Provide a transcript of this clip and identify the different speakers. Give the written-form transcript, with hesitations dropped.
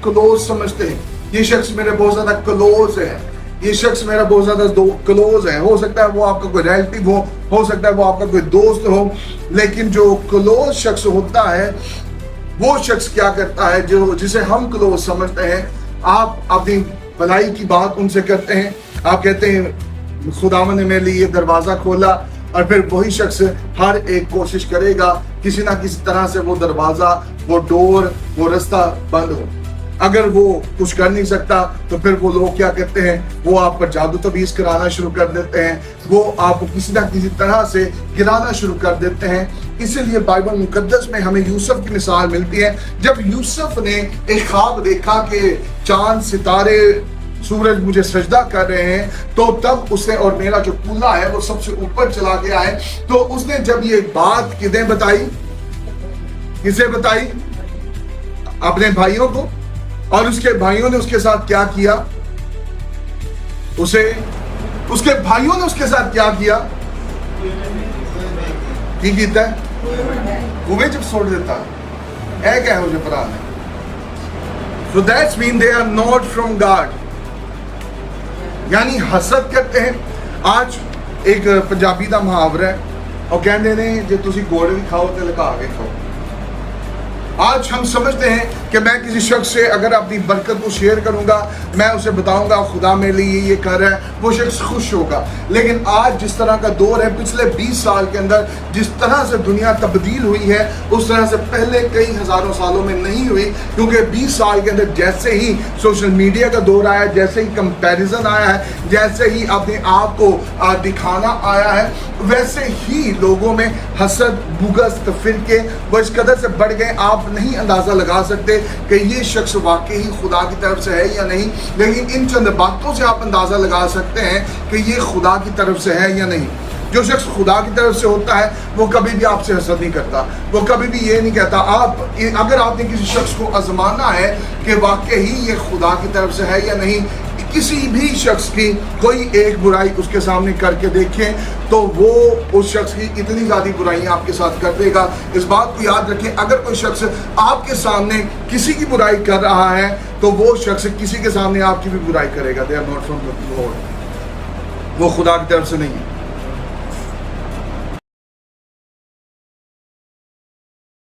Speaker 1: Close समझते हैं, ये शख्स मेरे बहुत ज्यादा क्लोज है, ये शख्स मेरा बहुत ज्यादा क्लोज है। हो सकता है वो आपका कोई रिलेटिव हो सकता है वो आपका कोई दोस्त हो, लेकिन जो क्लोज शख्स होता है वो शख्स क्या करता है, जो जिसे हम क्लोज समझते हैं, आप अपनी भलाई की बात उनसे करते हैं, आप कहते हैं खुदावंद ने मेरे लिए ये दरवाजा खोला, और फिर वही शख्स हर एक कोशिश करेगा किसी ना किसी तरह से वो दरवाजा, वो डोर, वो रास्ता बंद हो। अगर वो कुछ कर नहीं सकता तो फिर वो लोग क्या करते हैं, वो आप पर जादू तवीज़ कराना शुरू कर देते हैं, वो आपको किसी ना किसी तरह से गिराना शुरू कर देते हैं। इसीलिए बाइबल मुकद्दस में हमें यूसुफ की मिसाल मिलती है। जब यूसुफ ने एक ख्वाब देखा कि चांद सितारे सूरज मुझे सजदा कर रहे हैं, तो तब उसने, और मेरा जो कूल्हा है वो सबसे ऊपर चला गया है, तो उसने जब ये बात किन्हें बताई, किसे बताई? अपने भाइयों को। और उसके भाइयों ने उसके साथ क्या किया? उसके भाइयों ने उसके साथ क्या किया? की कीता है कुएं जब छोड़ देता है क्या हो भरा है। So that's mean they are not from God, यानी हसद करते हैं। आज एक पंजाबी का मुहावरा है, और कहते ने जे तुसी गोड़ भी खाओ तो लगा के खाओ। आज हम समझते हैं कि मैं किसी शख्स से अगर अपनी बरकत को शेयर करूंगा, मैं उसे बताऊंगा खुदा मेरे लिए ये कर रहा है, वो शख्स खुश होगा। लेकिन आज जिस तरह का दौर है, पिछले 20 साल के अंदर जिस तरह से दुनिया तब्दील हुई है, उस तरह से पहले कई हज़ारों सालों में नहीं हुई। क्योंकि 20 साल के अंदर जैसे ही सोशल मीडिया का दौर आया, जैसे ही कंपैरिजन आया है, जैसे ही अपने आप को दिखाना आया है, वैसे ही लोगों में हसद, बुग़्ज़, तफरीके वो इस कदर से बढ़ गए, आप नहीं अंदाज़ा लगा सकते कि ये शख्स वाकई खुदा की तरफ से है या नहीं। लेकिन इन चंद बातों से आप अंदाज़ा लगा सकते हैं कि ये खुदा की तरफ से है या नहीं। जो शख्स खुदा की तरफ से होता है वो कभी भी आपसे हसद नहीं करता, वो कभी भी ये नहीं कहता। अगर आपने किसी शख्स को आजमाना है कि वाकई ये खुदा की तरफ से है या नहीं, किसी भी शख्स की कोई एक बुराई उसके सामने करके देखें, तो वो उस शख्स की इतनी ज़्यादा बुराइयां आपके साथ कर देगा। इस बात को याद रखें, अगर कोई शख्स आपके सामने किसी की बुराई कर रहा है, तो वो शख्स किसी के सामने आपकी भी बुराई करेगा। They are not from the lord, वो खुदा की तरफ से नहीं है।